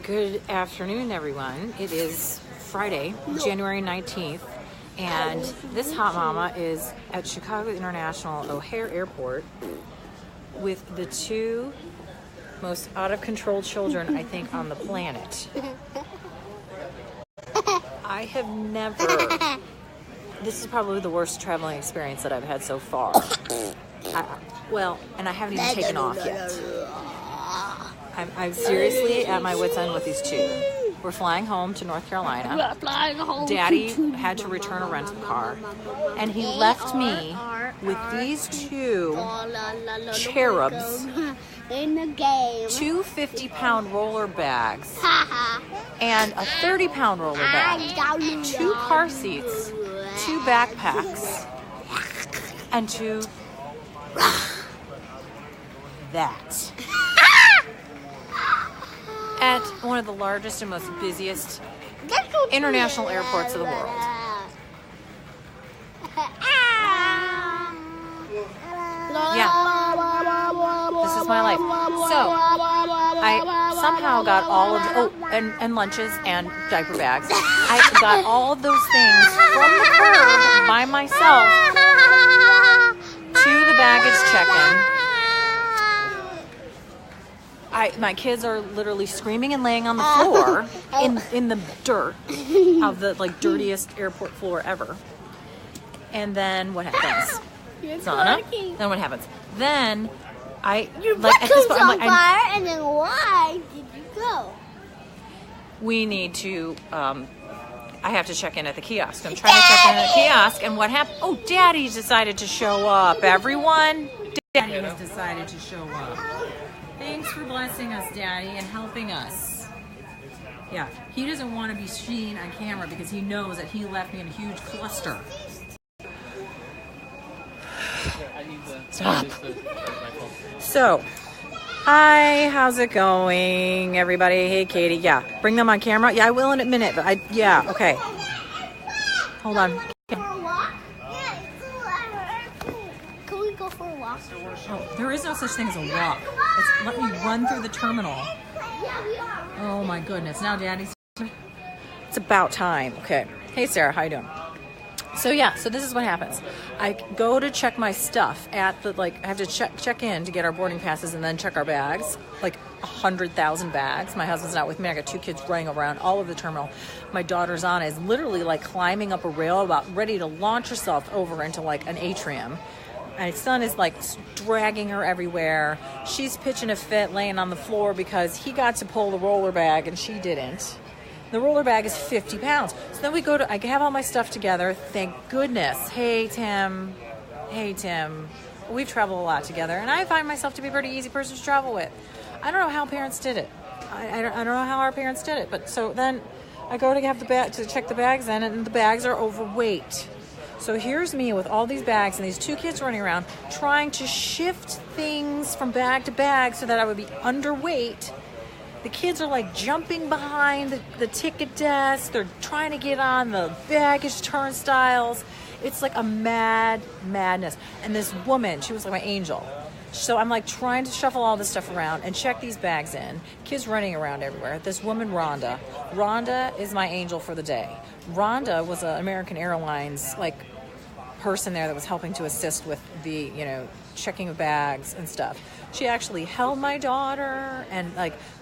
Good afternoon, everyone. It is Friday, January 19th, and this hot mama is at Chicago International O'Hare Airport with the two most out-of-control children, I think, on the planet. I have never... This is probably the worst traveling experience that I've had so far. And I haven't even taken off yet. I'm seriously at my wit's end with these two. We're flying home to North Carolina. Daddy had to return a rental car, and he left me with these two cherubs, in the game, two 50-pound roller bags, and a 30-pound roller bag, two car seats, two backpacks, and two that. At one of the largest and most busiest international airports of the world. Yeah, this is my life. So, I somehow got all of, and lunches and diaper bags. I got all of those things from the curb by myself to the baggage check-in. My kids are literally screaming and laying on the floor in the dirt of the dirtiest airport floor ever. And then what happens? Sana? Then what happens? Then your butt comes on fire, and then why did you go? We need to. I have to check in at the kiosk. I'm trying to check in at the kiosk, and what happened? Oh, Daddy decided to show up. Everyone, Daddy has decided to show up. Thanks for blessing us, Daddy, and helping us. Yeah, he doesn't want to be seen on camera because he knows that he left me in a huge cluster. Stop. So, hi, how's it going, everybody? Hey, Katie. Yeah, bring them on camera. Yeah, I will in a minute, but okay. Hold on. Can we go for a walk? Oh, there is no such thing as a walk. It's let me run through the terminal. Oh my goodness. Now Daddy's... It's about time. Okay. Hey, Sarah. How you doing? So this is what happens. I go to check my stuff at the, I have to check in to get our boarding passes and then check our bags. 100,000 bags. My husband's not with me. I got two kids running around all over the terminal. My daughter Zana is literally climbing up a rail, about ready to launch herself over into an atrium. My son is dragging her everywhere. She's pitching a fit laying on the floor because he got to pull the roller bag and she didn't. The roller bag is 50 pounds. So then I have all my stuff together. Thank goodness. Hey, Tim. We've traveled a lot together, and I find myself to be a pretty easy person to travel with. I don't know how parents did it. I don't know how our parents did it. But so then I go to have to check the bags in, and the bags are overweight. So here's me with all these bags and these two kids running around trying to shift things from bag to bag so that I would be underweight. The kids are jumping behind the ticket desk. They're trying to get on the baggage turnstiles. It's a madness. And this woman, she was my angel. So I'm trying to shuffle all this stuff around and check these bags in. Kids running around everywhere. This woman, Rhonda. Rhonda is my angel for the day. Rhonda was an American Airlines person there that was helping to assist with the checking of bags and stuff. She actually held my daughter and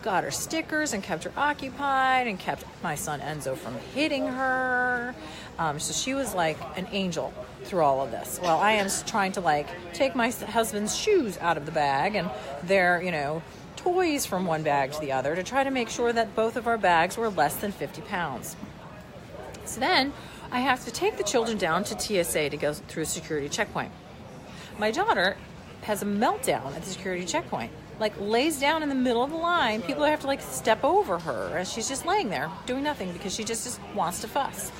got her stickers and kept her occupied and kept my son Enzo from hitting her. So she was an angel through all of this. Well, I am trying to take my husband's shoes out of the bag and their toys from one bag to the other to try to make sure that both of our bags were less than 50 pounds. So then I have to take the children down to TSA to go through a security checkpoint. My daughter has a meltdown at the security checkpoint. Lays down in the middle of the line. People have to step over her as she's just laying there doing nothing because she just wants to fuss.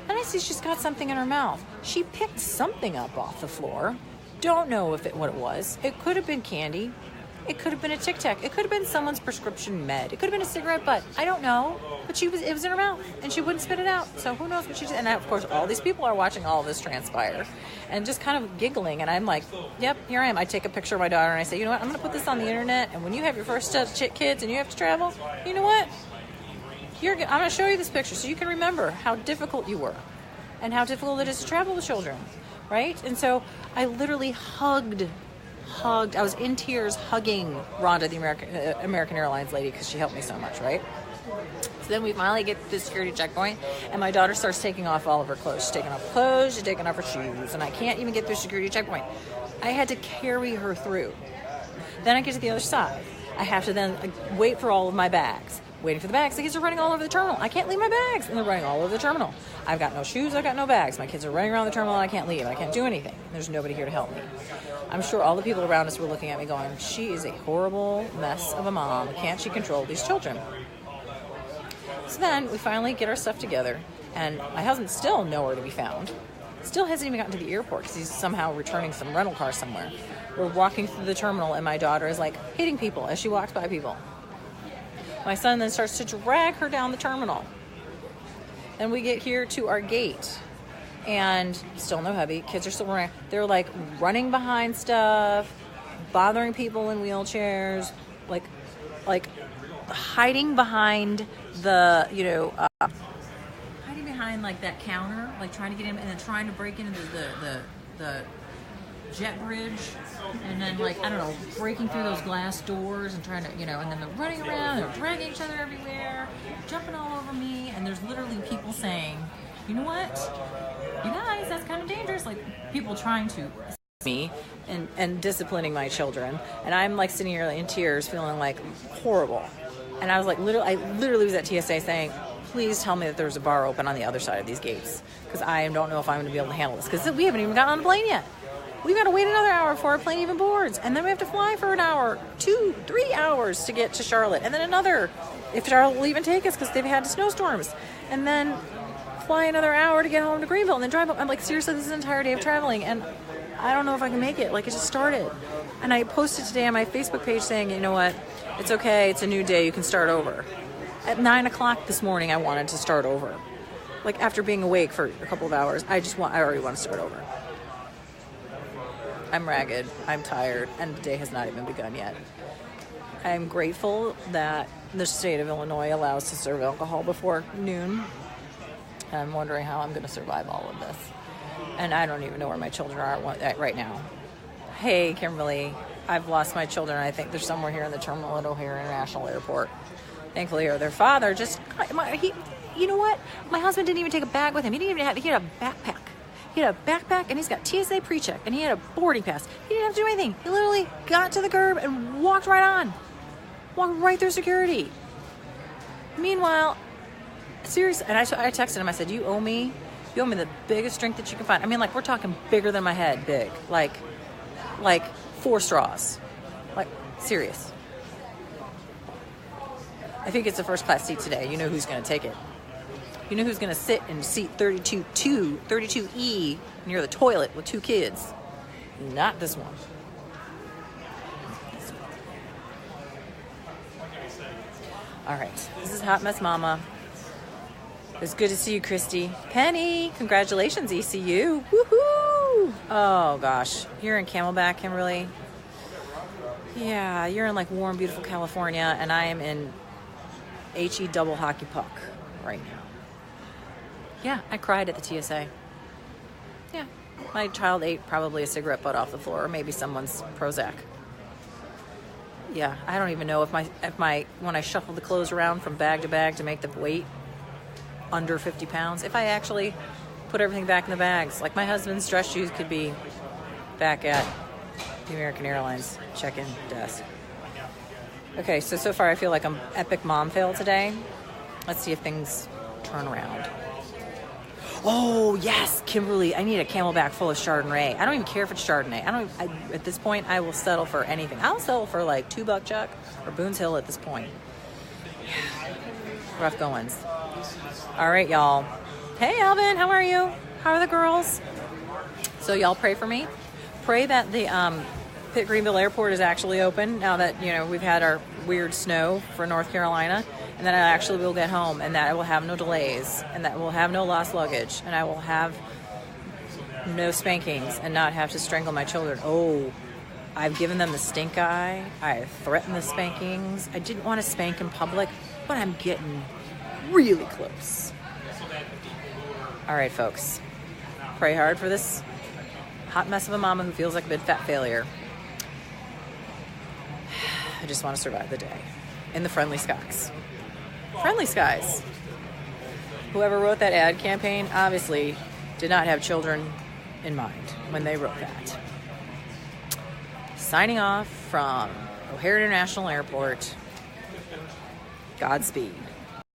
And I see she's got something in her mouth. She picked something up off the floor. Don't know what it was. It could have been candy. It could have been a Tic Tac. It could have been someone's prescription med. It could have been a cigarette butt. I don't know. But it was in her mouth, and she wouldn't spit it out. So who knows what she did. And of course, all these people are watching all of this transpire and just kind of giggling. And I'm like, yep, here I am. I take a picture of my daughter, and I say, you know what? I'm going to put this on the internet. And when you have your first kids and you have to travel, you know what? I'm going to show you this picture so you can remember how difficult you were and how difficult it is to travel with children, right? And so I literally hugged. I was in tears hugging Rhonda, the American Airlines lady, because she helped me so much, right? So then we finally get to the security checkpoint, and my daughter starts taking off all of her clothes. She's taking off clothes, she's taking off her shoes, and I can't even get through security checkpoint. I had to carry her through. Then I get to the other side. I have to then wait for all of my bags. Waiting for the bags. The kids are running all over the terminal. I can't leave my bags, and they're running all over the terminal. I've got no shoes, I've got no bags. My kids are running around the terminal, and I can't leave. I can't do anything. There's nobody here to help me. I'm sure all the people around us were looking at me going, she is a horrible mess of a mom. Can't she control these children? So then we finally get our stuff together, and my husband's still nowhere to be found. Still hasn't even gotten to the airport because he's somehow returning some rental car somewhere. We're walking through the terminal, and my daughter is like hitting people as she walks by people. My son then starts to drag her down the terminal. And we get here to our gate, and still no hubby. Kids are still running. They're like running behind stuff, bothering people in wheelchairs, like hiding behind the, hiding behind like that counter, like trying to get in, and then trying to break into the jet bridge, and then like, I don't know, breaking through those glass doors and trying to, and then they're running around, they're dragging each other everywhere, jumping all over me, and there's literally people saying, you know what, you guys, that's kind of dangerous, like people trying to me and disciplining my children, and I'm like sitting here in tears feeling like horrible. And I was like, I literally was at TSA saying, please tell me that there's a bar open on the other side of these gates, because I don't know if I'm going to be able to handle this, because we haven't even gotten on the plane yet. We've got to wait another hour before our plane even boards. And then we have to fly for an hour, 2-3 hours to get to Charlotte. And then another, if Charlotte will even take us, because they've had snowstorms. And then fly another hour to get home to Greenville and then drive home. I'm like, seriously, this is an entire day of traveling. And I don't know if I can make it. Like, it just started. And I posted today on my Facebook page saying, you know what? It's okay. It's a new day. You can start over. At 9 o'clock this morning, I wanted to start over. Like, after being awake for a couple of hours, I already want to start over. I'm ragged, I'm tired, and the day has not even begun yet. I'm grateful that the state of Illinois allows to serve alcohol before noon. I'm wondering how I'm going to survive all of this. And I don't even know where my children are right now. Hey, Kimberly, I've lost my children. I think they're somewhere here in the terminal at O'Hare International Airport. Thankfully, or their father you know what? My husband didn't even take a bag with him. He had a backpack. He had a backpack, and he's got TSA pre-check, and he had a boarding pass. He didn't have to do anything. He literally got to the curb and walked right on. Walked right through security. Meanwhile, seriously, and I texted him, I said, you owe me the biggest drink that you can find. I mean, like, we're talking bigger than my head, big. Like 4 straws. Like, serious. I think it's a first class seat today. You know who's going to take it. You know who's going to sit in seat 32E near the toilet with 2 kids? Not this one. All right. This is Hot Mess Mama. It's good to see you, Christy. Penny, congratulations, ECU. Woohoo! Oh, gosh. You're in Camelback, Kimberly. Yeah, you're in, like, warm, beautiful California, and I am in HE double hockey puck right now. Yeah, I cried at the TSA. Yeah, my child ate probably a cigarette butt off the floor, or maybe someone's Prozac. Yeah, I don't even know if when I shuffle the clothes around from bag to bag to make the weight under 50 pounds, if I actually put everything back in the bags. Like, my husband's dress shoes could be back at the American Airlines check-in desk. Okay, so far I feel like I'm epic mom fail today. Let's see if things turn around. Oh, yes, Kimberly, I need a Camelback full of Chardonnay. I don't even care if it's Chardonnay. At this point, I will settle for anything. I'll settle for like 2 Buck Chuck or Boone's Hill at this point. Yeah. Rough goings. All right, y'all. Hey, Alvin, how are you? How are the girls? So y'all pray for me. Pray that the Pitt Greenville Airport is actually open now that, we've had our weird snow for North Carolina, and that I actually will get home, and that I will have no delays, and that we'll have no lost luggage, and I will have no spankings and not have to strangle my children. Oh, I've given them the stink eye. I threatened the spankings. I didn't want to spank in public, but I'm getting really close. All right, folks. Pray hard for this hot mess of a mama who feels like a big fat failure. I just want to survive the day in the friendly skies. Friendly skies. Whoever wrote that ad campaign obviously did not have children in mind when they wrote that. Signing off from O'Hare International Airport. Godspeed.